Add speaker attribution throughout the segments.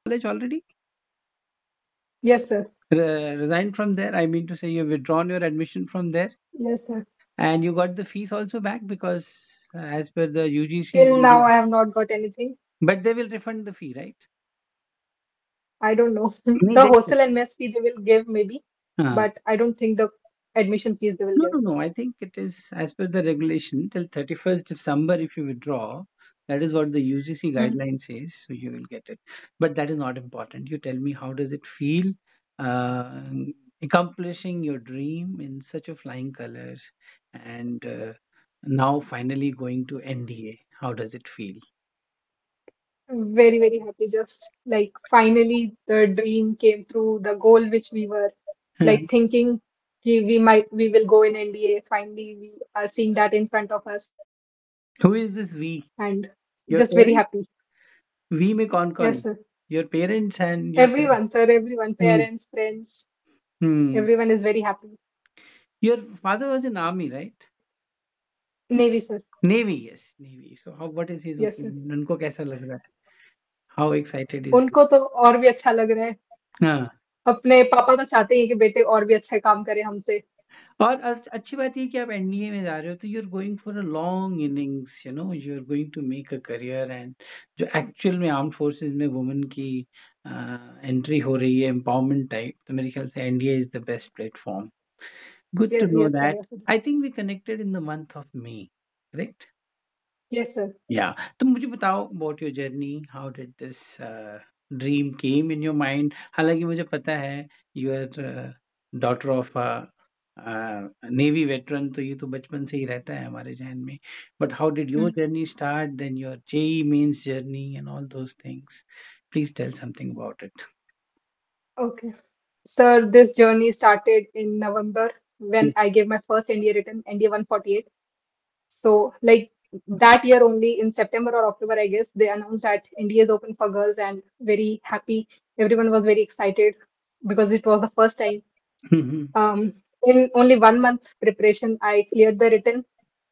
Speaker 1: college already?
Speaker 2: Yes, sir.
Speaker 1: Resigned from there? I mean to say, you've withdrawn your admission from there,
Speaker 2: Yes, sir.
Speaker 1: and you got the fees also back because, as per the UGC,
Speaker 2: Till now, I have not got anything.
Speaker 1: but they will refund the fee, right?
Speaker 2: I don't know.
Speaker 1: नहीं
Speaker 2: The
Speaker 1: देख
Speaker 2: hostel
Speaker 1: सकते.
Speaker 2: and mess fee they will give maybe,
Speaker 1: हाँ.
Speaker 2: but I don't think the admission fees they will
Speaker 1: No,
Speaker 2: give.
Speaker 1: no, no. I think it is as per the regulation till 31st December. If you withdraw, that is what the UGC
Speaker 2: Hmm.
Speaker 1: guideline says. So you will get it. But that is not important. You tell me, how does it feel uh, accomplishing your dream in such a flying colors, and now finally going to NDA? How does it feel?
Speaker 2: Very, very happy. Just like finally the dream came true, the goal which we were like thinking we will go in NDA. Finally, we are seeing that in front of us
Speaker 1: Who is this we?
Speaker 2: and
Speaker 1: Your
Speaker 2: just very
Speaker 1: parents?
Speaker 2: happy.
Speaker 1: We में कौन कौन
Speaker 2: Yes,
Speaker 1: है?
Speaker 2: sir.
Speaker 1: Your parents and your parents.
Speaker 2: Everyone, sir, everyone,
Speaker 1: Hmm.
Speaker 2: parents, friends,
Speaker 1: Hmm.
Speaker 2: everyone is very happy.
Speaker 1: Your father was in army, right?
Speaker 2: Navy, sir.
Speaker 1: Navy, yes, Navy. So how, what is his
Speaker 2: Yes, sir.
Speaker 1: opinion? उनको कैसा लग रहा है? How excited is he?
Speaker 2: उनको तो और भी अच्छा लग रहा है.
Speaker 1: हाँ.
Speaker 2: अपने पापा तो चाहते हैं कि बेटे और भी अच्छा काम करे हमसे.
Speaker 1: और अच्छी बात ये कि आप एनडीए में जा रहे हो, तो you are going for a long innings, you are going to make a career, and जो एक्चुअल में आर्म्ड फोर्सेस में वुमेन की एंट्री हो रही है, एम्पावरमेंट टाइप, तो मेरे ख्याल से NDA is the best platform. Good to
Speaker 2: Yes,
Speaker 1: no
Speaker 2: yes, sir.
Speaker 1: That.
Speaker 2: Yes, sir.
Speaker 1: I think we connected in the month of May, correct?
Speaker 2: Yes, sir.
Speaker 1: Yeah, तो मुझे बताओ about your journey. How did this dream came in your mind? हालांकि मुझे पता है you are daughter of navy veteran, तो ये तो बचपन से ही रहता है हमारे जहन में. But how did your
Speaker 2: Hmm.
Speaker 1: Journey start, then your JEE mains journey and all those things? Please tell something about it.
Speaker 2: Okay. Sir, this journey started in November when I gave my first NDA written, NDA 148. So, like that year only in September or October, I guess, they announced that NDA is open for girls and very happy. Everyone was very excited because it was the first time. Um, in only 1 month preparation, I cleared the written.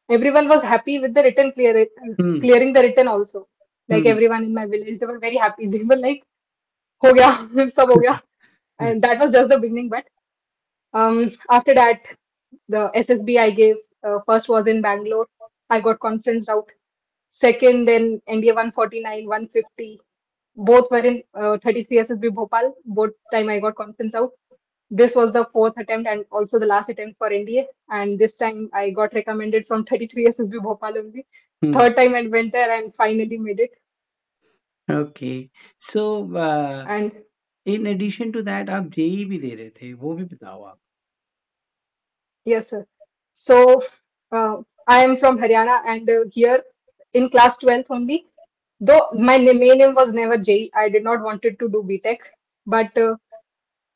Speaker 2: Everyone was happy with the written clearing the written also. Like everyone in my village, they were very happy. They were like, "हो गया, सब हो गया." And that was just the beginning. But after that, the SSB I gave first was in Bangalore. I got conferenced out. Second, then NDA 149, 150. Both were in 33 SSB Bhopal. Both time I got conference out. This was the fourth attempt and also the last attempt for NDA. And this time I got recommended from 33 SSB Bhopal only. Third time I went there and finally made it.
Speaker 1: Okay. So
Speaker 2: And
Speaker 1: in addition to that आप JEE भी दे रहे थे, वो भी बताओ आप.
Speaker 2: yes, sir. So I am from Haryana and here in class 12th only. Though my main name was never J, I did not wanted to do BTech, but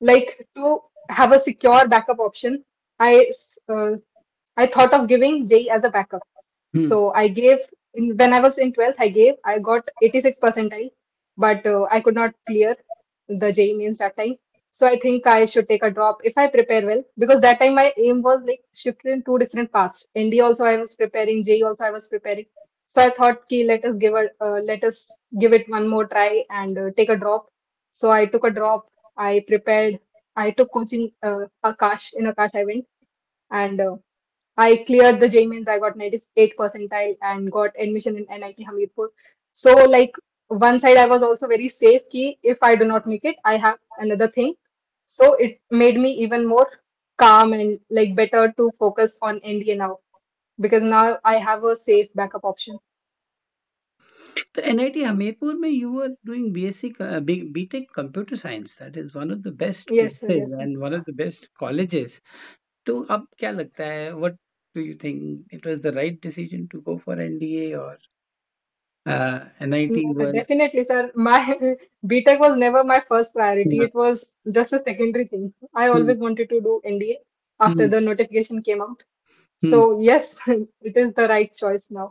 Speaker 2: like to have a secure backup option, I thought of giving J as a backup. So I gave when I was in 12th, I got 86 percentile, but I could not clear the J means that time. So I think I should take a drop if I prepare well, because that time my aim was like shifted in two different paths. ND also I was preparing, J also I was preparing. So I thought, ki let us give it one more try and take a drop. So I took a drop. I prepared. I took coaching Akash. In Akash I went and I cleared the J means. I got 98 percentile and got admission in NIT Hamirpur. So like one side I was also very safe ki if I do not make it, I have another thing. So it made me even more calm and like better to focus on NDA now because now I have a safe backup option.
Speaker 1: तो NIT Hamirpur में you are doing BSc BTech computer science. That is one of the best
Speaker 2: Yes, sir.
Speaker 1: Courses
Speaker 2: Yes, sir.
Speaker 1: And one of the best colleges. तो अब क्या लगता है, what do you think, it was the right decision to go for NDA, और NIT was?
Speaker 2: Definitely, sir. My BTech was never my first priority. It was just a secondary thing. I always wanted to do NDA after the notification came out. So yes, it is the right choice now.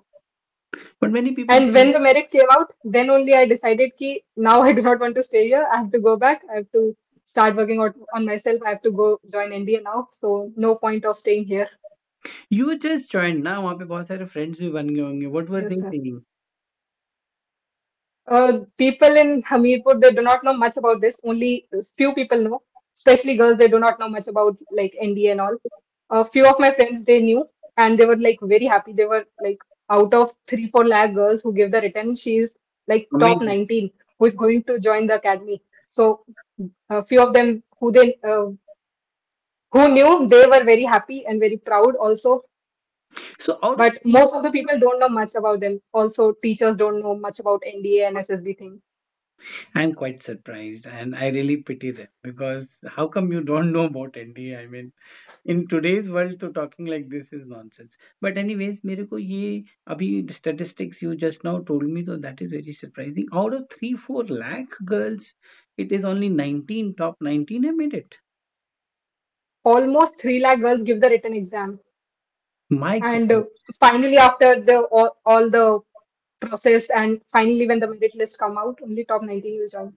Speaker 1: But many people
Speaker 2: And when the merit came out, then only I decided ki now I do not want to stay here. I have to go back. I have to start working out on myself. I have to go join NDA now. So no point of staying here.
Speaker 1: You just join ना, वहाँ पे बहुत सारे friends भी बन गए होंगे. What were
Speaker 2: Yes,
Speaker 1: they
Speaker 2: sir.
Speaker 1: Saying?
Speaker 2: People in Hamirpur, they do not know much about this. Only few people know, especially girls. They do not know much about like NDA and all. A few of my friends they knew, and they were like very happy. They were like out of 3-4 lakh girls who gave the written, she's like top
Speaker 1: Amazing.
Speaker 2: 19 who is going to join the academy. So a few of them who knew, they were very happy and very proud also.
Speaker 1: So out of
Speaker 2: But most of the people don't know much about them. Also, teachers don't know much about NDA and SSB thing.
Speaker 1: I'm quite surprised, and I really pity them because how come you don't know about NDA? I mean, in today's world, तो talking like this is nonsense. But anyways, मेरे को ये अभी statistics you just now told me, so that is very surprising. Out of 3-4 lakh girls, it is only 19 top 19 have made it.
Speaker 2: Almost 3 lakh girls give the written exam,
Speaker 1: My
Speaker 2: and
Speaker 1: goodness,
Speaker 2: finally, after the all the process, and finally when the merit list come out, only top 19 will join.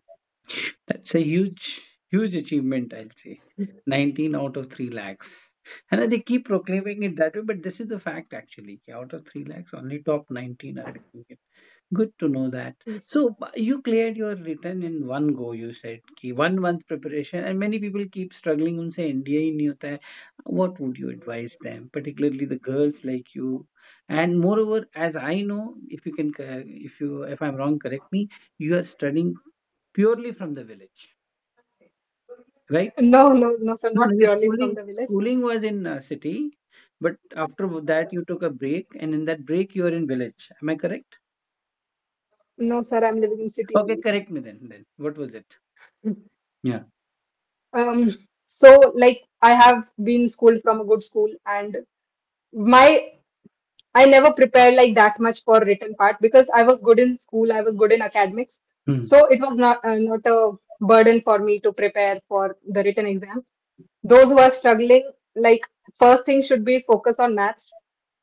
Speaker 1: that's a huge achievement. I'll say 19 out of 3 lakhs. And they keep proclaiming it that way, but this is the fact actually. Out of 3 lakhs, only top 19 are doing it. Good to know that.
Speaker 2: Yes, sir.
Speaker 1: So you cleared your written in one go. You said कि 1 month preparation, and many people keep struggling. उनसे NDA ही नहीं होता है. What would you advise them, particularly the girls like you? And moreover, as I know, if you can, if I'm wrong, correct me. You are studying purely from the village, right?
Speaker 2: No, no, no, sir,
Speaker 1: No, no,
Speaker 2: not
Speaker 1: your
Speaker 2: purely from
Speaker 1: schooling
Speaker 2: the village.
Speaker 1: schooling was in city, but after that you took a break, and in that break you are in village. Am I correct?
Speaker 2: No, sir, I'm living in city
Speaker 1: Okay,
Speaker 2: only.
Speaker 1: correct me then. Then what was it? Yeah.
Speaker 2: So like I have been schooled from a good school, and my I never prepared like that much for written part because I was good in school, I was good in academics.
Speaker 1: Hmm.
Speaker 2: So it was not a burden for me to prepare for the written exams. Those who are struggling, like first thing should be focus on maths.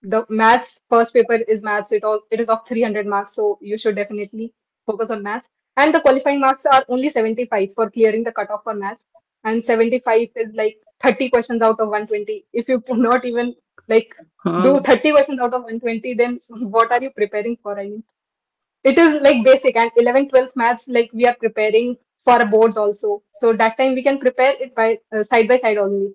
Speaker 2: The maths first paper is maths. It is of 300 marks, so you should definitely focus on maths. And the qualifying marks are only 75 for clearing the cutoff for maths, and 75 is like 30 questions out of 120. If you cannot even like do
Speaker 1: Um,
Speaker 2: 30 questions out of 120, then what are you preparing for? I mean, it is like basic, and 11th, 12th maths, like we are preparing for a boards also. So that time we can prepare it by side only.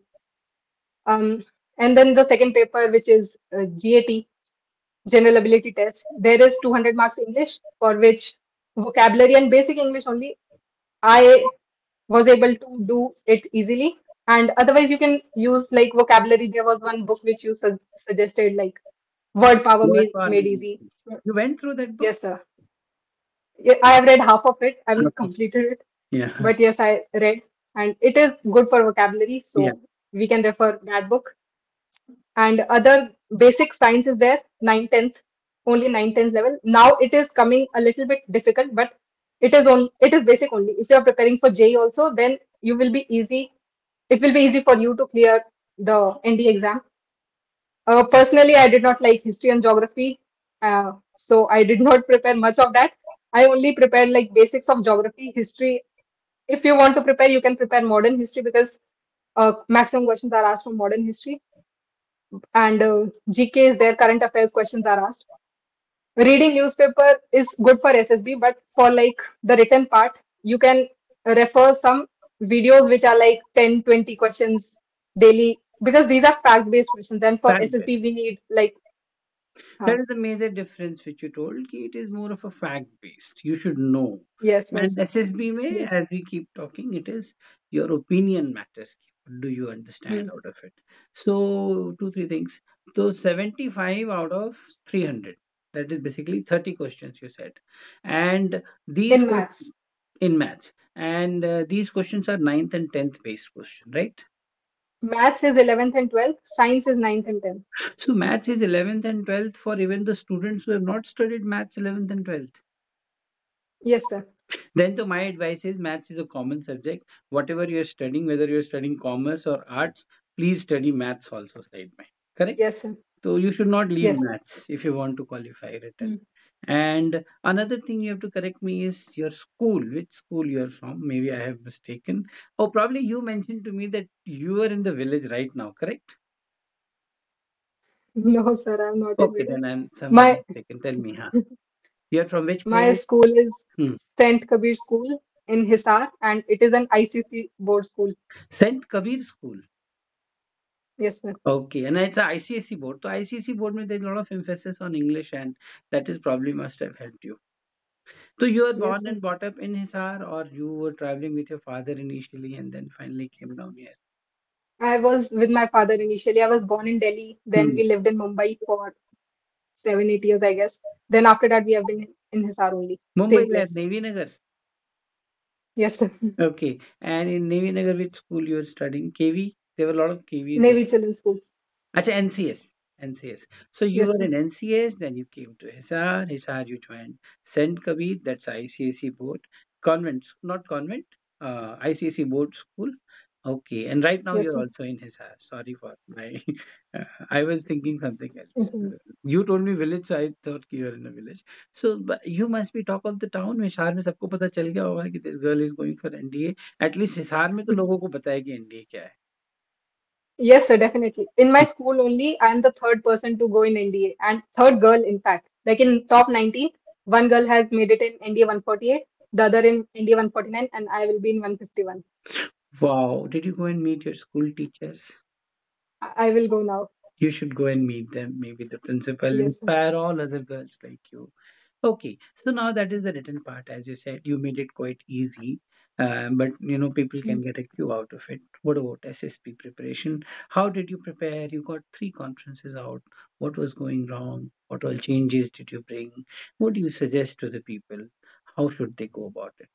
Speaker 2: Um, and then the second paper, which is GAT, General Ability Test, there is 200 marks English, for which vocabulary and basic English only I was able to do it easily. And otherwise, you can use like vocabulary. There was one book which you suggested, like Word Power
Speaker 1: word
Speaker 2: Made
Speaker 1: farming.
Speaker 2: Easy. So,
Speaker 1: You went through that book?
Speaker 2: yes, sir. Yeah, I have read half of it. I haven't
Speaker 1: Okay.
Speaker 2: completed it,
Speaker 1: Yeah.
Speaker 2: but yes, I read, and it is good for vocabulary.
Speaker 1: Yeah.
Speaker 2: So we can refer that book. And other basic science is there, 9 tenth, only 9 tenth level. Now it is coming a little bit difficult, but it is basic only. If you are preparing for JEE also, then you will be easy. It will be easy for you to clear the ND exam. Personally, I did not like history and geography, so I did not prepare much of that. I only prepared like basics of geography, history. If you want to prepare, you can prepare modern history because maximum questions are asked from modern history, and GK is there, current affairs questions are asked. Reading newspaper is good for SSB, but for like the written part, you can refer some videos which are like 10, 20 questions daily because these are fact-based questions. And for
Speaker 1: Fact
Speaker 2: SSB,
Speaker 1: based.
Speaker 2: we need like,
Speaker 1: That is the major difference which you told. कि it is more of a fact based. You should know.
Speaker 2: yes, yes,
Speaker 1: And SSB में,
Speaker 2: yes.
Speaker 1: as we keep talking, it is your opinion matters. Do you understand
Speaker 2: Hmm.
Speaker 1: out of it? So, two, three things. So, 75 out of 300. That is basically 30 questions you said. And these
Speaker 2: In
Speaker 1: questions
Speaker 2: maths,
Speaker 1: in maths. And these questions are ninth and 10th based question, right?
Speaker 2: maths is 11th and 12th, science is 9th and 10th.
Speaker 1: So, maths is 11th and 12th for even the students who have not studied maths 11th and 12th.
Speaker 2: Yes, sir.
Speaker 1: Then, to my advice is maths is a common subject. Whatever you're studying, whether you're studying commerce or arts, please study maths also side by. Correct?
Speaker 2: Yes, sir.
Speaker 1: So you should not leave
Speaker 2: Yes, sir.
Speaker 1: maths if you want to qualify written.
Speaker 2: Hmm.
Speaker 1: And another thing you have to correct me is your school, which school you're from. Maybe I have mistaken. Oh, probably you mentioned to me that you are in the village right now, correct?
Speaker 2: No, sir, I'm not in
Speaker 1: Okay,
Speaker 2: village.
Speaker 1: then I'm somewhere
Speaker 2: My
Speaker 1: mistaken. Tell me, huh? You're from which
Speaker 2: My
Speaker 1: private?
Speaker 2: school is
Speaker 1: Hmm.
Speaker 2: St. Kabir School in Hisar, and it is an ICC board school.
Speaker 1: Saint Kabir School.
Speaker 2: Yes, sir.
Speaker 1: Okay, and it's a ICSE board. So ICSE board में there's a lot of emphasis on English, and that is probably must have helped you. So you were
Speaker 2: Yes,
Speaker 1: born
Speaker 2: sir.
Speaker 1: and brought up in Hisar, or you were traveling with your father initially and then finally came down here?
Speaker 2: I was with my father initially. I was born in Delhi. Then
Speaker 1: Hmm.
Speaker 2: we lived in Mumbai for 7, 8 years, I guess. Then after that, we have been in Hisar only,
Speaker 1: Mumbai
Speaker 2: same
Speaker 1: where?
Speaker 2: place.
Speaker 1: Navy Nagar.
Speaker 2: Yes, sir.
Speaker 1: Okay, and in Navy Nagar, which school you were studying? KV. There were a lot of KVs there.
Speaker 2: Navy Children's School.
Speaker 1: Acha, NCS. NCS. So you
Speaker 2: Yes,
Speaker 1: were
Speaker 2: sir.
Speaker 1: in NCS, then you came to Hisar. Hisar, you joined Saint Kabir, that's ICSE board. Convent, not convent, ICSE board school. Okay, and right now
Speaker 2: Yes,
Speaker 1: you're
Speaker 2: sir.
Speaker 1: also in Hisar. Sorry for my. I was thinking something else.
Speaker 2: Mhm.
Speaker 1: You told me village, so I thought you were in a village. So but you must be talk of the town. में हिसार में सबको पता चल गया होगा कि this girl is going for NDA. At least Hisar में तो लोगों को पता है कि NDA क्या है.
Speaker 2: Yes, sir, definitely. In my school only, I'm the third person to go in NDA and third girl, in fact. Like in top 19, one girl has made it in NDA 148, the other in NDA 149, and I will be in 151.
Speaker 1: Wow! Did you go and meet your school teachers?
Speaker 2: I will go now.
Speaker 1: You should go and meet them. Maybe the principal
Speaker 2: Yes, sir.
Speaker 1: inspire all other girls like you. Okay, so now that is the written part. As you said, you made it quite easy, but people can
Speaker 2: Mm.
Speaker 1: get a cue out of it. What about SSP preparation? How did you prepare? You got three conferences out. What was going wrong? What all changes did you bring? What do you suggest to the people? How should they go about it?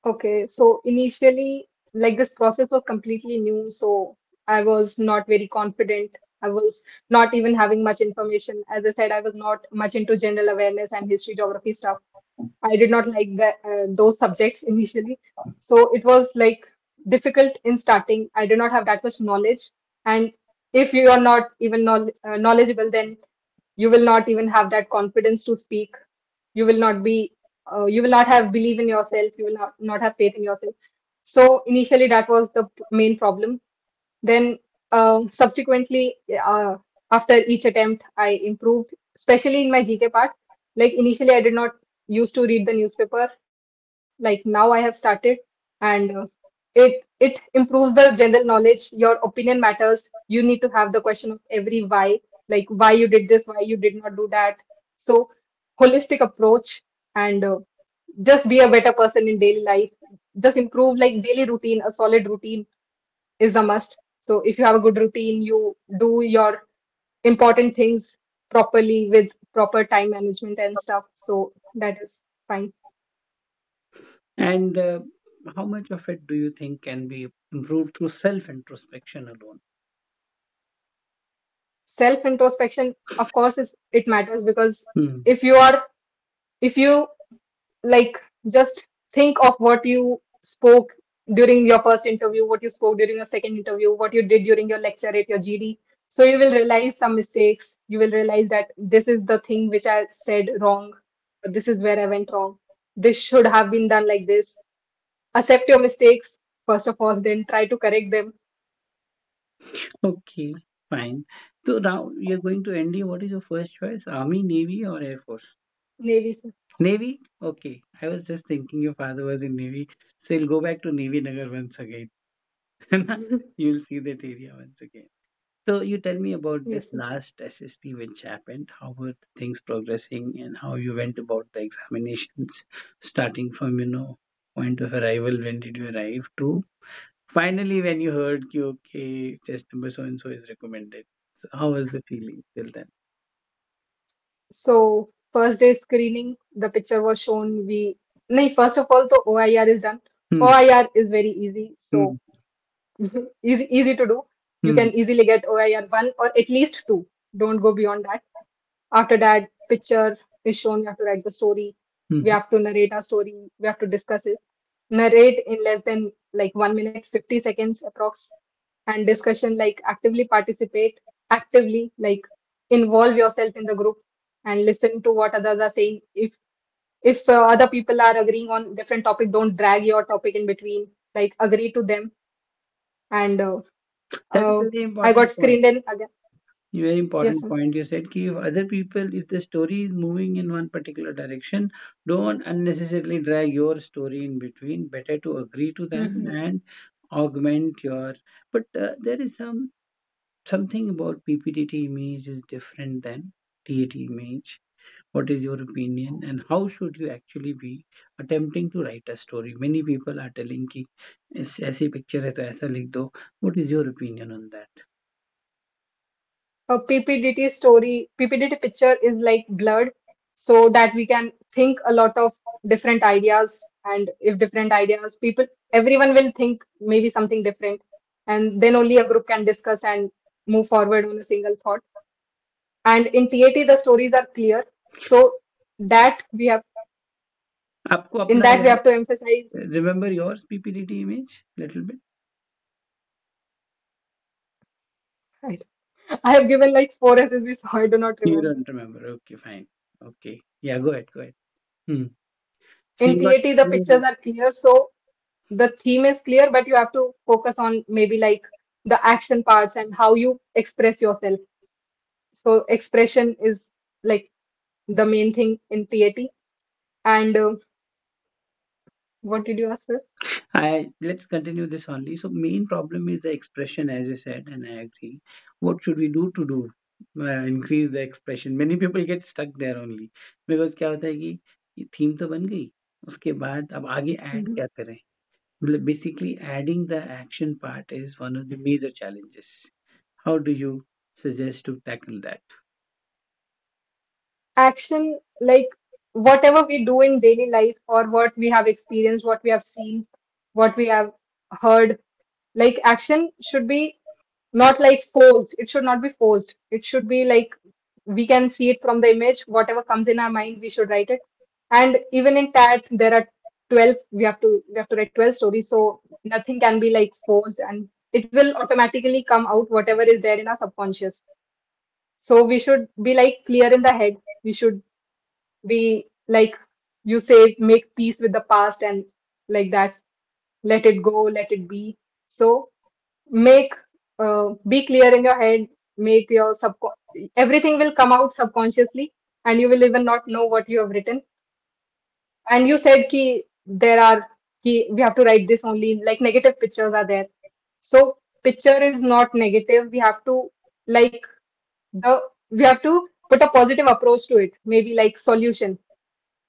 Speaker 2: Okay, so initially, like this process was completely new, so I was not very confident. I was not even having much information. As I said, I was not much into general awareness and history, geography stuff. I did not like that those subjects initially. So it was like difficult in starting. I did not have that much knowledge. And if you are not even knowledgeable, then you will not even have that confidence to speak. You will not be, you will not have belief in yourself. You will not have faith in yourself. So initially, that was the main problem. Then subsequently, after each attempt, I improved, especially in my GK part. Like initially, I did not used to read the newspaper. Like now, I have started, and it improves the general knowledge. Your opinion matters. You need to have the question of every why, like why you did this, why you did not do that. So holistic approach and just be a better person in daily life. Just improve like daily routine. A solid routine is a must. So if you have a good routine, you do your important things properly with proper time management and stuff. So that is fine.
Speaker 1: And how much of it do you think can be improved through self introspection alone?
Speaker 2: Self introspection, of course, is it matters because
Speaker 1: Hmm.
Speaker 2: if you are if you like just think of what you spoke during your first interview, what you spoke during your second interview, what you did during your lecture at your GD. So you will realize some mistakes. You will realize that this is the thing which I said wrong. This is where I went wrong. This should have been done like this. Accept your mistakes, first of all, then try to correct them.
Speaker 1: Okay, fine. So now you're going to ND. What is your first choice? Army, Navy, or Air Force?
Speaker 2: Navy.
Speaker 1: Navy? Okay. I was just thinking your father was in Navy. So you'll go back to Navy Nagar once again. You'll see that area once again. So you tell me about this
Speaker 2: Yes, sir.
Speaker 1: last SSP which happened. How were things progressing and how you went about the examinations, starting from point of arrival. When did you arrive to finally when you heard कि okay, test number so and so is recommended. So how was the feeling till then?
Speaker 2: So first day screening, the picture was shown. No, first of all, the OIR is done.
Speaker 1: Hmm.
Speaker 2: OIR is very easy,
Speaker 1: Hmm.
Speaker 2: so easy to do. You
Speaker 1: Hmm.
Speaker 2: can easily get OIR one or at least two. Don't go beyond that. After that, picture is shown. We have to write the story. We
Speaker 1: Hmm.
Speaker 2: have to narrate our story. We have to discuss it. Narrate in less than like 1 minute, 50 seconds approx. And discussion like actively participate, actively like involve yourself in the group and listen to what others are saying. If other people are agreeing on different topic, don't drag your topic in between. Like agree to them. And
Speaker 1: That is
Speaker 2: uh,
Speaker 1: a very
Speaker 2: I got
Speaker 1: important point.
Speaker 2: screened in again.
Speaker 1: Very
Speaker 2: Yes,
Speaker 1: important
Speaker 2: sir.
Speaker 1: point you said ki if other people, if the story is moving in one particular direction, don't unnecessarily drag your story in between. Better to agree to them
Speaker 2: Hmm.
Speaker 1: and augment your. But there is something about PPTT image is different than TAT image. What is your opinion, and how should you actually be attempting to write a story? Many people are telling कि ऐसी picture है तो ऐसा लिख दो. What is your opinion on that?
Speaker 2: A PPDT story, PPDT picture is like blurred so that we can think a lot of different ideas. And if different ideas, everyone will think maybe something different. And then only a group can discuss and move forward on a single thought. And in TAT, the stories are clear. So that we have,
Speaker 1: आपको
Speaker 2: in
Speaker 1: अपना
Speaker 2: that we
Speaker 1: याद
Speaker 2: have to emphasize.
Speaker 1: remember yours PPTT image little bit?
Speaker 2: I I have given like four SSBs, so I do not
Speaker 1: You
Speaker 2: remember.
Speaker 1: don't remember. Okay, fine. Okay. Yeah, go ahead. Go ahead. Hmm. So
Speaker 2: In
Speaker 1: you got
Speaker 2: TAT, the pictures are clear. So the theme is clear, but you have to focus on maybe like the action parts and how you express yourself. So expression is like the main thing in TAT. And what did you ask, sir?
Speaker 1: I let's continue this only. So main problem is the expression, as you said, and I agree. What should we do increase the expression? Many people get stuck there only because क्या होता है कि ये theme तो बन गई, उसके बाद अब आगे ऐड
Speaker 2: Mhm.
Speaker 1: क्या करें? मतलब basically adding the action part is one of the major challenges. How do you suggest to tackle that?
Speaker 2: Action, like whatever we do in daily life or what we have experienced, what we have seen, what we have heard, like action should be not like forced. It should not be forced. It should be like we can see it from the image. Whatever comes in our mind, we should write it. And even in TAT, there are 12. We have to write 12 stories, so nothing can be like forced, and it will automatically come out whatever is there in our subconscious. So we should be like clear in the head. We should be like you say, make peace with the past and like that. Let it go, let it be. So make be clear in your head, make your everything will come out subconsciously, and you will even not know what you have written. And you said ki there are ki we have to write this only, like negative pictures are there. So picture is not negative. We have to like the we have to put a positive approach to it, maybe like solution.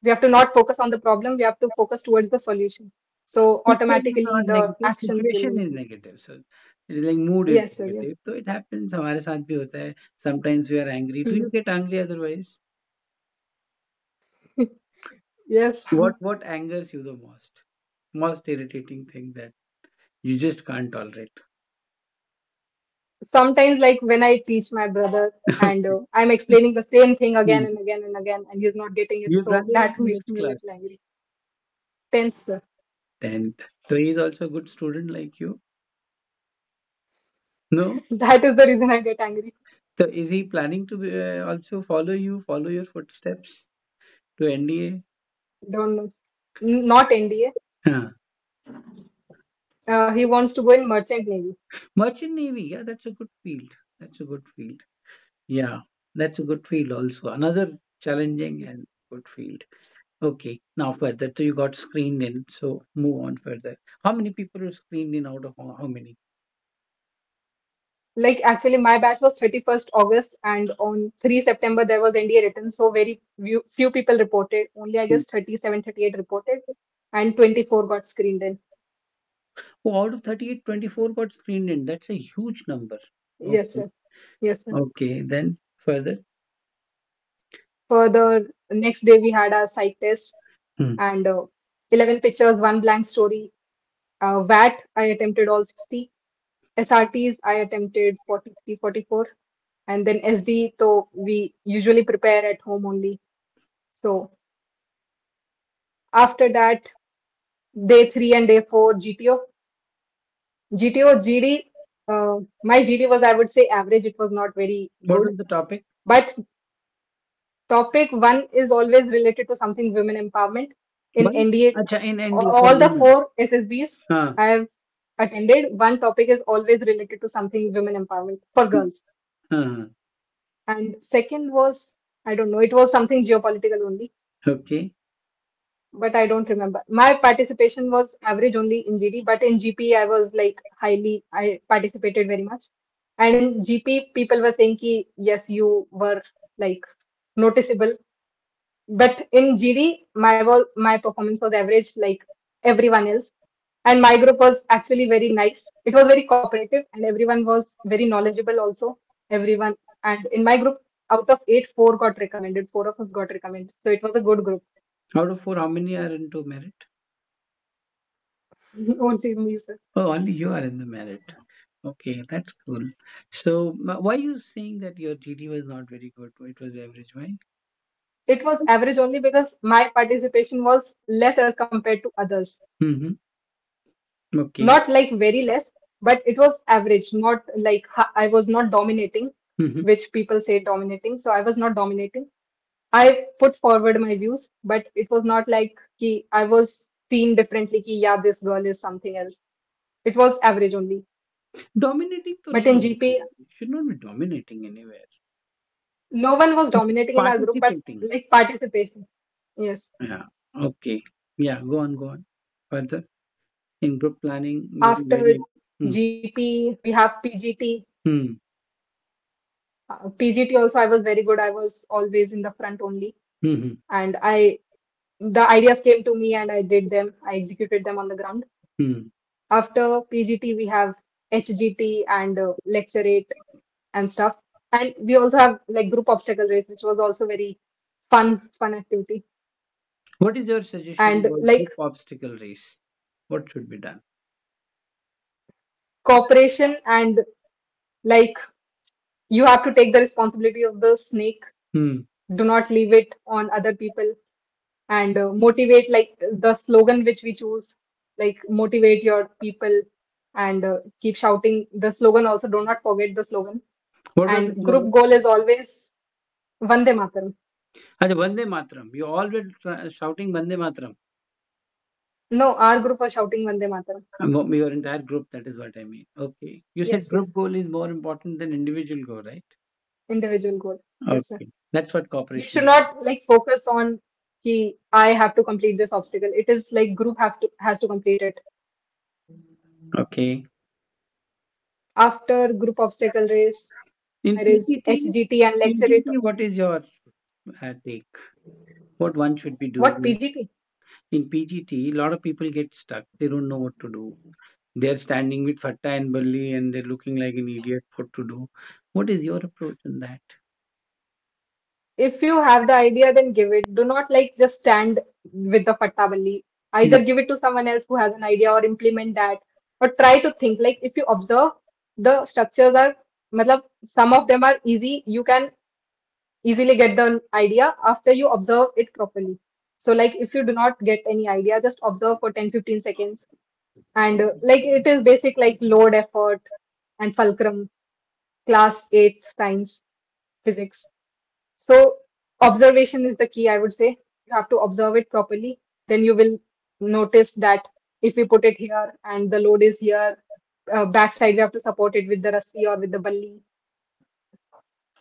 Speaker 2: We have to not focus on the problem, we have to focus towards the solution. So
Speaker 1: Picture is
Speaker 2: automatically
Speaker 1: not
Speaker 2: the
Speaker 1: negative,
Speaker 2: actions will
Speaker 1: situation is
Speaker 2: increase.
Speaker 1: negative. So it is like mood is
Speaker 2: Yes sir, yes.
Speaker 1: negative. So it happens हमारे साथ भी होता है. Sometimes we are angry. Do
Speaker 2: Hmm.
Speaker 1: you get angry otherwise?
Speaker 2: Yes.
Speaker 1: What angers you the most? Most irritating thing that you just can't tolerate.
Speaker 2: Sometimes like when I teach my brother and
Speaker 1: Okay.
Speaker 2: I'm explaining the same thing again
Speaker 1: Hmm.
Speaker 2: and again and again and he's not getting it,
Speaker 1: Your
Speaker 2: so
Speaker 1: brother is
Speaker 2: that
Speaker 1: in
Speaker 2: makes
Speaker 1: which
Speaker 2: me a little
Speaker 1: class?
Speaker 2: angry. Tense, sir.
Speaker 1: 10th. So he's also a good student like you? No?
Speaker 2: That is the reason I get angry.
Speaker 1: So is he planning to also follow your footsteps to NDA?
Speaker 2: Don't know. Not NDA.
Speaker 1: Huh.
Speaker 2: He wants to go in merchant navy.
Speaker 1: Merchant Navy, yeah, that's a good field. That's a good field. Yeah, that's a good field also. Another challenging and good field. Okay, now further. So you got screened in. So move on further. How many people are screened in out of how many?
Speaker 2: Like actually my batch was 31st August and on 3 September there was NDA written, so very few people reported. Only I
Speaker 1: Hmm.
Speaker 2: guess 37, 38 reported and 24 got screened in.
Speaker 1: Oh, out of 38, 24 got screened in. That's a huge number.
Speaker 2: Yes,
Speaker 1: Okay.
Speaker 2: sir. Yes, sir.
Speaker 1: Okay, then further.
Speaker 2: For the next day we had a psych test
Speaker 1: Hmm.
Speaker 2: and 11 pictures, one blank story. VAT, I attempted all 60. SRTs, I attempted 43, 44. And then SD, so we usually prepare at home only. So after that, day 3 and day 4, GTO. GTO, GD, my GD was, I would say, average. It was not very
Speaker 1: What
Speaker 2: good.
Speaker 1: was the topic?
Speaker 2: But topic one is always related to something women empowerment. In
Speaker 1: One?
Speaker 2: NDA,
Speaker 1: Acha, in NDA for
Speaker 2: all the
Speaker 1: women.
Speaker 2: four SSBs
Speaker 1: Huh.
Speaker 2: I have attended, one topic is always related to something women empowerment for girls.
Speaker 1: Huh.
Speaker 2: And second was, I don't know, it was something geopolitical only,
Speaker 1: Okay.
Speaker 2: but I don't remember. My participation was average only in GD, but in GP I was like I participated very much. And in GP, people were saying ki, yes, you were like noticeable. But in GD, my performance was average like everyone else. And my group was actually very nice. It was very cooperative and everyone was very knowledgeable also. Everyone. And in my group, out of eight, four got recommended. Four of us got recommended. So it was a good group.
Speaker 1: Out of four, how many are into merit?
Speaker 2: Only me, sir.
Speaker 1: Oh, only you are in the merit. Okay, that's cool. So, why you saying that your GD was not very good? It was average. Why?
Speaker 2: It was average only because my participation was less as compared to others.
Speaker 1: Mm-hmm. Okay.
Speaker 2: Not like very less, but it was average, not like I was not dominating,
Speaker 1: Mm-hmm.
Speaker 2: which people say dominating. So I was not dominating. I put forward my views, but it was not like ki I was seen differently ki yeah, this girl is something else. It was average only.
Speaker 1: Dominating to
Speaker 2: But
Speaker 1: nahi
Speaker 2: in
Speaker 1: hona
Speaker 2: GP,
Speaker 1: chahiye. Should not be dominating anywhere.
Speaker 2: no one was
Speaker 1: It's
Speaker 2: dominating in our group, but
Speaker 1: participating.
Speaker 2: like participation. Yes.
Speaker 1: Yeah. Okay. Yeah. Go on. Go on. Further in group planning,
Speaker 2: After
Speaker 1: Hmm.
Speaker 2: GP, we have PGT.
Speaker 1: Hmm.
Speaker 2: PGT also, I was very good. I was always in the front only.
Speaker 1: Hmm.
Speaker 2: And the ideas came to me and I did them. I executed them on the ground.
Speaker 1: Hmm.
Speaker 2: After PGT, we have HGT and lecturate and stuff. And we also have like group obstacle race, which was also very fun activity.
Speaker 1: What is your suggestion
Speaker 2: And
Speaker 1: about
Speaker 2: like
Speaker 1: group obstacle race? What should be done?
Speaker 2: cooperation and like you have to take the responsibility of the snake.
Speaker 1: Hmm.
Speaker 2: Do not leave it on other people and motivate like the slogan which we choose, like motivate your people and keep shouting the slogan also. Do not forget the slogan.
Speaker 1: What was the
Speaker 2: And group
Speaker 1: slogan?
Speaker 2: goal is always Vande Mataram.
Speaker 1: Acha, Vande Mataram. You all were shouting Vande Mataram.
Speaker 2: No, our group was shouting Vande Mataram.
Speaker 1: Your entire group, that is what I mean. Okay. You said
Speaker 2: Yes, yes.
Speaker 1: group goal is more important than individual goal, right?
Speaker 2: Individual goal. Yes, sir.
Speaker 1: Okay. That's what
Speaker 2: We
Speaker 1: cooperation
Speaker 2: should
Speaker 1: is.
Speaker 2: not like focus on ki I have to complete this obstacle. It is like group have to has to complete it.
Speaker 1: Okay.
Speaker 2: After group obstacle race,
Speaker 1: In
Speaker 2: there is
Speaker 1: PGT,
Speaker 2: HGT and lecture it.
Speaker 1: what is your take? What one should be
Speaker 2: What
Speaker 1: doing?
Speaker 2: PGT?
Speaker 1: In PGT, a lot of people get stuck. They don't know what to do. They're standing with Fatta and Balli and they're looking like an idiot what to do. What is your approach on that?
Speaker 2: If you have the idea, then give it. Do not like just stand with the fattaballi.
Speaker 1: Hmm.
Speaker 2: Either give it to someone else who has an idea or implement that. Or try to think. Like if you observe, the structures are, matlab, some of them are easy. You can easily get the idea after you observe it properly. So like if you do not get any idea, just observe for 10-15 seconds. And like it is basic like load effort and fulcrum, class 8 science, physics. So observation is the key, I would say. You have to observe it properly. Then you will notice that if we put it here and the load is here, backside we have to support it with the rassi or with the balli.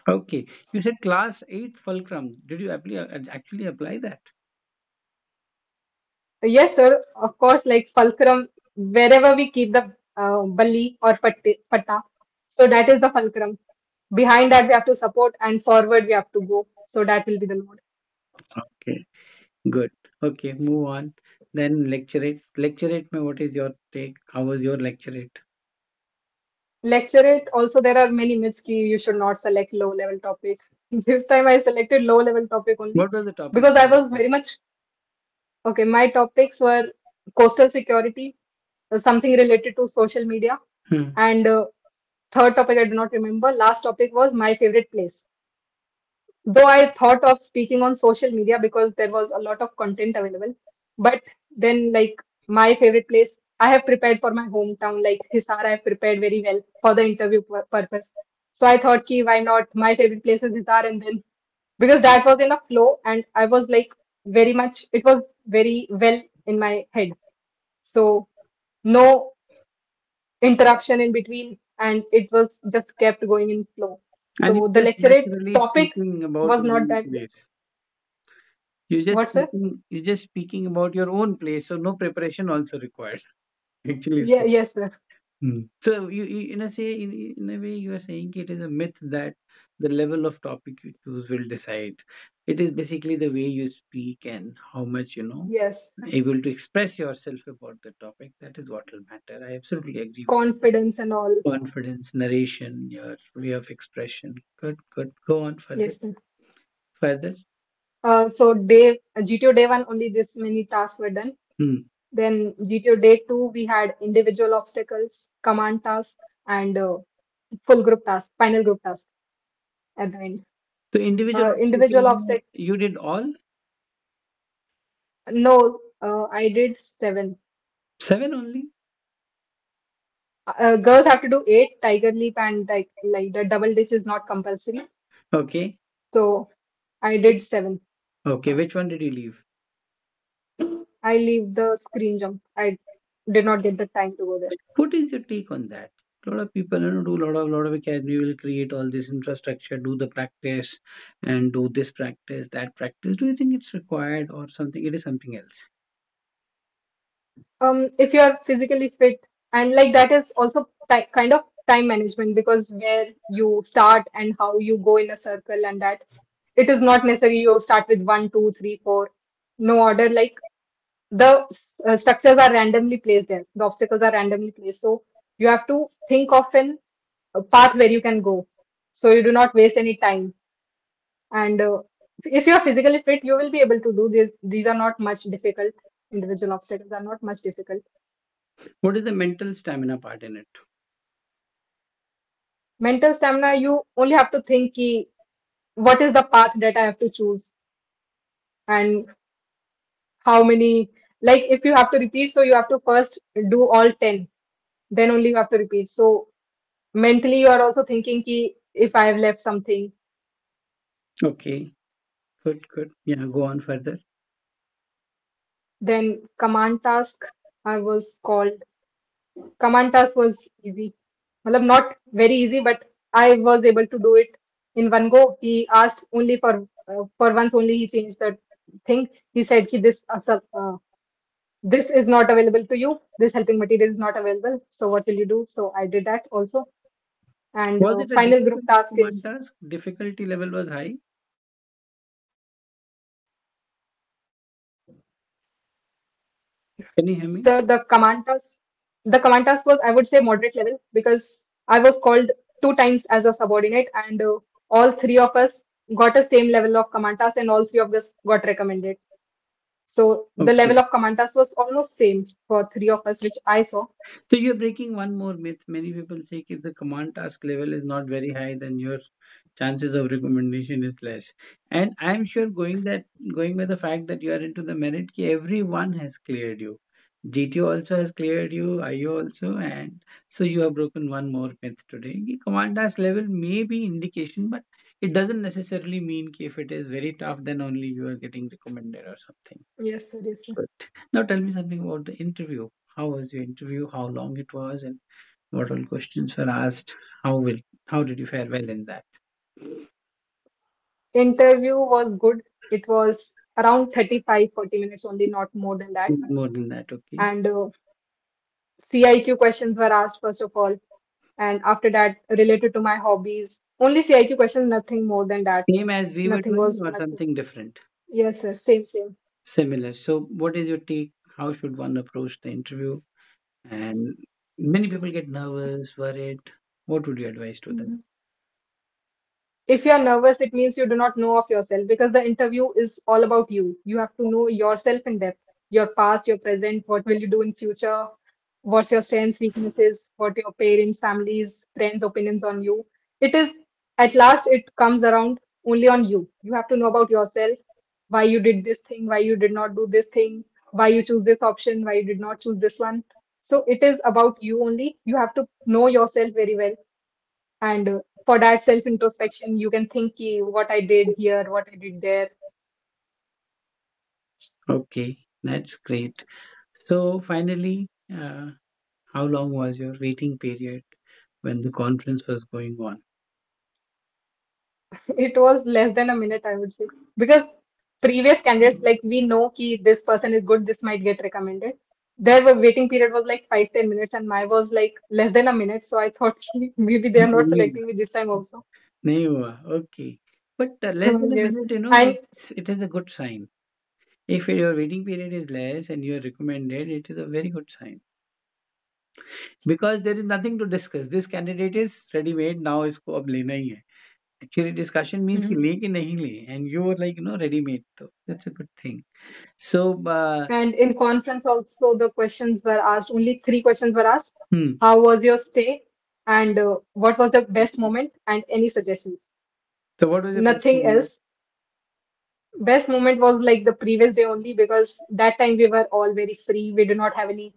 Speaker 1: Okay. You said class 8 fulcrum. Did you actually apply that?
Speaker 2: Yes, sir. Of course, like fulcrum, wherever we keep the balli or fatta. So that is the fulcrum. Behind that we have to support and forward we have to go. So that will be the load.
Speaker 1: Okay. Good. Okay. Move on. Then lecturate. Lecturate me. What is your take? How was your lecturate?
Speaker 2: Lecturate, also there are many myths ki you should not select low level topic. This time I selected low level topic only
Speaker 1: What was the topic
Speaker 2: because I
Speaker 1: you
Speaker 2: was
Speaker 1: selected?
Speaker 2: very much okay. My topics were coastal security, something related to social media,
Speaker 1: Hmm.
Speaker 2: and third topic I do not remember. Last topic was my favorite place. Though I thought of speaking on social media because there was a lot of content available, but then like my favorite place, I have prepared for my hometown, like Hisar, I have prepared very well for the interview purpose. So I thought, ki, why not? My favorite place is Hisar, and then because that was in a flow, and I was like very much, it was very well in my head. So no interruption in between, and it was just kept going in flow.
Speaker 1: And
Speaker 2: So the
Speaker 1: you're just
Speaker 2: lecture
Speaker 1: naturally
Speaker 2: topic
Speaker 1: speaking about
Speaker 2: was
Speaker 1: your
Speaker 2: not
Speaker 1: own
Speaker 2: that good.
Speaker 1: place. You're just
Speaker 2: What, sir?
Speaker 1: speaking. You're just speaking about your own place, so no preparation also required. Actually,
Speaker 2: Yeah,
Speaker 1: speaking.
Speaker 2: yes, sir.
Speaker 1: So you in a say in a way you are saying it is a myth that the level of topic you choose will decide. It is basically the way you speak and how much
Speaker 2: Yes,
Speaker 1: able to express yourself about the topic. That is what will matter. I absolutely agree with
Speaker 2: confidence and all.
Speaker 1: confidence, narration, your way of expression. Good, good. Go on further.
Speaker 2: Yes, sir.
Speaker 1: Further.
Speaker 2: So day GTO day one only this many tasks were done.
Speaker 1: Hmm.
Speaker 2: Then GTO day two we had individual obstacles, command task, and full group task, final group task at the end.
Speaker 1: So individual
Speaker 2: Individual
Speaker 1: obstacle
Speaker 2: obstacle.
Speaker 1: you did all
Speaker 2: No, I did seven.
Speaker 1: seven only.
Speaker 2: Girls have to do eight. Tiger leap and like the double ditch is not compulsory.
Speaker 1: Okay.
Speaker 2: So I did seven.
Speaker 1: Okay. Which one did you leave?
Speaker 2: I leave the screen jump. I did not get the time to go there.
Speaker 1: What is your take on that? A lot of people do a lot of academy will create all this infrastructure, do the practice, and do this practice, that practice. Do you think it's required or something? It is something else.
Speaker 2: If you are physically fit, and like that is also kind of time management, because where you start and how you go in a circle, and that it is not necessary you start with one, two, three, four, no order. Like the structures are randomly placed there, the obstacles are randomly placed. So you have to think of a path where you can go, so you do not waste any time. And if you are physically fit, you will be able to do this. These are not much difficult. Individual obstacles are not much difficult.
Speaker 1: What is the mental stamina part in it?
Speaker 2: Mental stamina, you only have to think ki, what is the path that I have to choose, and how many, like if you have to repeat, so you have to first do all 10, then only you have to repeat. So mentally you are also thinking ki, if I have left something.
Speaker 1: Okay, good, good. Yeah, go on further.
Speaker 2: Then command task, I was called, command task was easy. Well, not very easy, but I was able to do it in one go. He asked only for once only he changed the thing. He said ki this is not available to you. This helping material is not available. So what will you do? So I did that also. And
Speaker 1: Was it a
Speaker 2: final group
Speaker 1: difficult
Speaker 2: task
Speaker 1: command
Speaker 2: is
Speaker 1: task? Difficulty level was high. Can you hear me?
Speaker 2: the command task. The command task was, I would say, moderate level, because I was called two times as a subordinate, and all three of us got a same level of command task, and all three of us got recommended. So the
Speaker 1: Okay.
Speaker 2: level of command task was almost same for three of us, which I saw.
Speaker 1: So you're breaking one more myth. Many people say if the command task level is not very high, then your chances of recommendation is less. And I'm sure going by the fact that you are into the merit, ki everyone has cleared you. GTO also has cleared you, IO also, and so you have broken one more myth today. Ki command task level may be indication, but it doesn't necessarily mean ki if it is very tough, then only you are getting recommended or something.
Speaker 2: Yes, sir. Yes, sir.
Speaker 1: Good. Now tell me something about the interview. How was your interview? How long it was, and what all questions were asked? How did you fare well in that?
Speaker 2: Interview was good. It was around 35, 40 minutes only, not more than that.
Speaker 1: More than that, okay.
Speaker 2: And CIQ questions were asked first of all, and after that, related to my hobbies. Only CIQ questions, nothing more than that.
Speaker 1: Same as we were
Speaker 2: Nothing
Speaker 1: doing,
Speaker 2: was
Speaker 1: or
Speaker 2: much.
Speaker 1: something different?
Speaker 2: Yes, sir. Same, same.
Speaker 1: Similar. So, what is your take? How should one approach the interview? And many people get nervous, worried. What would you advise to them?
Speaker 2: Mhm. If you are nervous, it means you do not know of yourself, because the interview is all about you. You have to know yourself in depth, your past, your present, what will you do in future, what's your strengths, weaknesses, what your parents, families, friends' opinions on you. It is, at last, it comes around only on you. You have to know about yourself, why you did this thing, why you did not do this thing, why you choose this option, why you did not choose this one. So it is about you only. You have to know yourself very well, and for that self introspection, you can think ki, what I did here, what I did there.
Speaker 1: Okay, that's great. So, finally, how long was your waiting period when the conference was going on?
Speaker 2: It was less than a minute, I would say, because previous candidates, like we know ki this person is good, this might get recommended. Their waiting period was like 5-10 minutes, and my was like less than a minute. So I thought ki maybe they are not
Speaker 1: नहीं
Speaker 2: selecting me this time also.
Speaker 1: नहीं हुआ, okay. But less than a
Speaker 2: Yes,
Speaker 1: minute,
Speaker 2: and
Speaker 1: it is a good sign. If your waiting period is less and you are recommended, it is a very good sign because there is nothing to discuss. This candidate is ready made now. इसको अब लेना ही है. Actually, discussion means कि
Speaker 2: Mhm.
Speaker 1: ले कि नहीं ले, and you were like ready made. So that's a good thing. So,
Speaker 2: and in conference also the questions were asked. Only three questions were asked.
Speaker 1: hmm.
Speaker 2: How was your stay? And what was the best moment? And any suggestions?
Speaker 1: So what was your best
Speaker 2: Nothing
Speaker 1: moment?
Speaker 2: else. Best moment was like the previous day only because that time we were all very free. We do not have any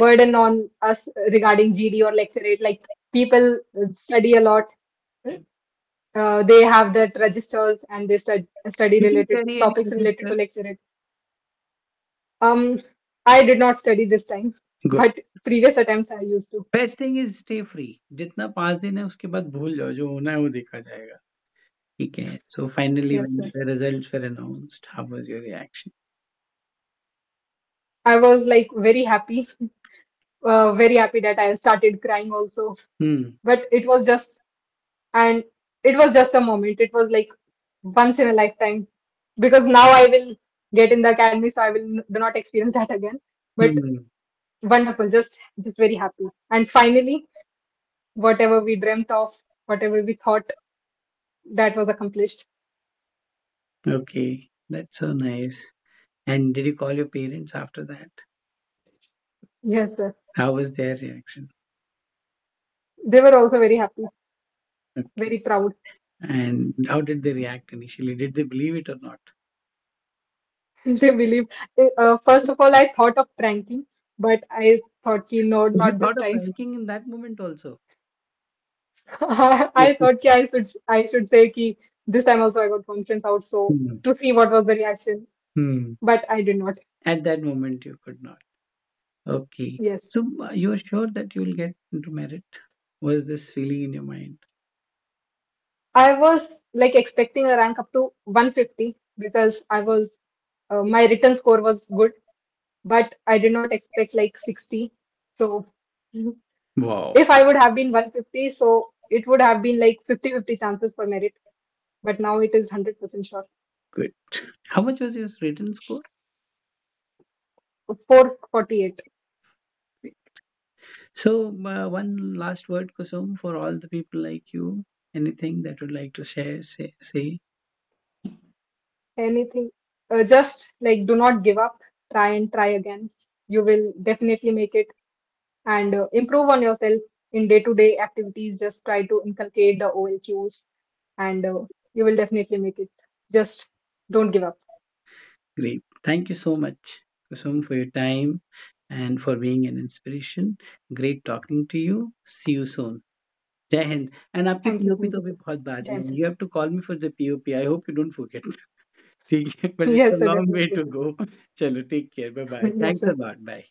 Speaker 2: burden on us regarding GD or lecture rate. Like people study a lot. They have that registers and they study
Speaker 1: Did you
Speaker 2: related
Speaker 1: carry any
Speaker 2: topics related to
Speaker 1: register?
Speaker 2: lecture rate. Um, I did not study this time,
Speaker 1: Good.
Speaker 2: but previous attempts I used to.
Speaker 1: Best thing is stay free. जितना 5 दिन है उसके बाद भूल जाओ जो होना है वो देखा जाएगा. ठीक है. So finally
Speaker 2: Yes,
Speaker 1: when
Speaker 2: sir.
Speaker 1: the results were announced, how was your reaction?
Speaker 2: I was like very happy that I started crying also.
Speaker 1: Hmm.
Speaker 2: But and it was just a moment. It was like once in a lifetime because now I will get in the academy, so I will do not experience that again. But
Speaker 1: Hmm.
Speaker 2: wonderful, just very happy. And finally, whatever we dreamt of, whatever we thought, that was accomplished.
Speaker 1: Okay. That's so nice. And did you call your parents after that?
Speaker 2: Yes, sir.
Speaker 1: How was their reaction?
Speaker 2: They were also very happy,
Speaker 1: Okay.
Speaker 2: very proud.
Speaker 1: And how did they react initially? Did they believe it or not?
Speaker 2: They believe. First of all, I thought of pranking, but I thought, no,
Speaker 1: You
Speaker 2: not this
Speaker 1: thought of
Speaker 2: time.
Speaker 1: pranking in that moment also.
Speaker 2: I thought I should say ki this time also I got conference out so
Speaker 1: Hmm.
Speaker 2: to see what was the reaction,
Speaker 1: Hmm.
Speaker 2: but I did not.
Speaker 1: At that moment, you could not. Okay.
Speaker 2: Yes,
Speaker 1: So you are sure that you will get into merit? Was this feeling in your mind?
Speaker 2: I was like expecting a rank up to 150 because my written score was good, but I did not expect like 60. So
Speaker 1: Wow.
Speaker 2: if I would have been 150, so it would have been like 50-50 chances for merit, but now it is 100% sure.
Speaker 1: Good. How much was your written score?
Speaker 2: 448.
Speaker 1: So, one last word, Kusum, for all the people like you. Anything that would like to share, say.
Speaker 2: Anything. Just like do not give up. Try and try again. You will definitely make it and improve on yourself in day-to-day activities. Just try to inculcate the OLQs and you will definitely make it. Just don't give up.
Speaker 1: Great. Thank you so much, Kusum, for your time and for being an inspiration. Great talking to you. See you soon. Jai Hind and आपकी
Speaker 2: Thank you.
Speaker 1: POP
Speaker 2: Thank
Speaker 1: तो
Speaker 2: you.
Speaker 1: अभी बहुत बाद
Speaker 2: Jai
Speaker 1: में
Speaker 2: Hind.
Speaker 1: You have to call me for the POP I hope you don't forget ठीक है but it's
Speaker 2: Yes,
Speaker 1: a
Speaker 2: sir,
Speaker 1: long way
Speaker 2: definitely.
Speaker 1: To go चलो take care bye bye
Speaker 2: Yes,
Speaker 1: thanks a
Speaker 2: sir.
Speaker 1: Lot bye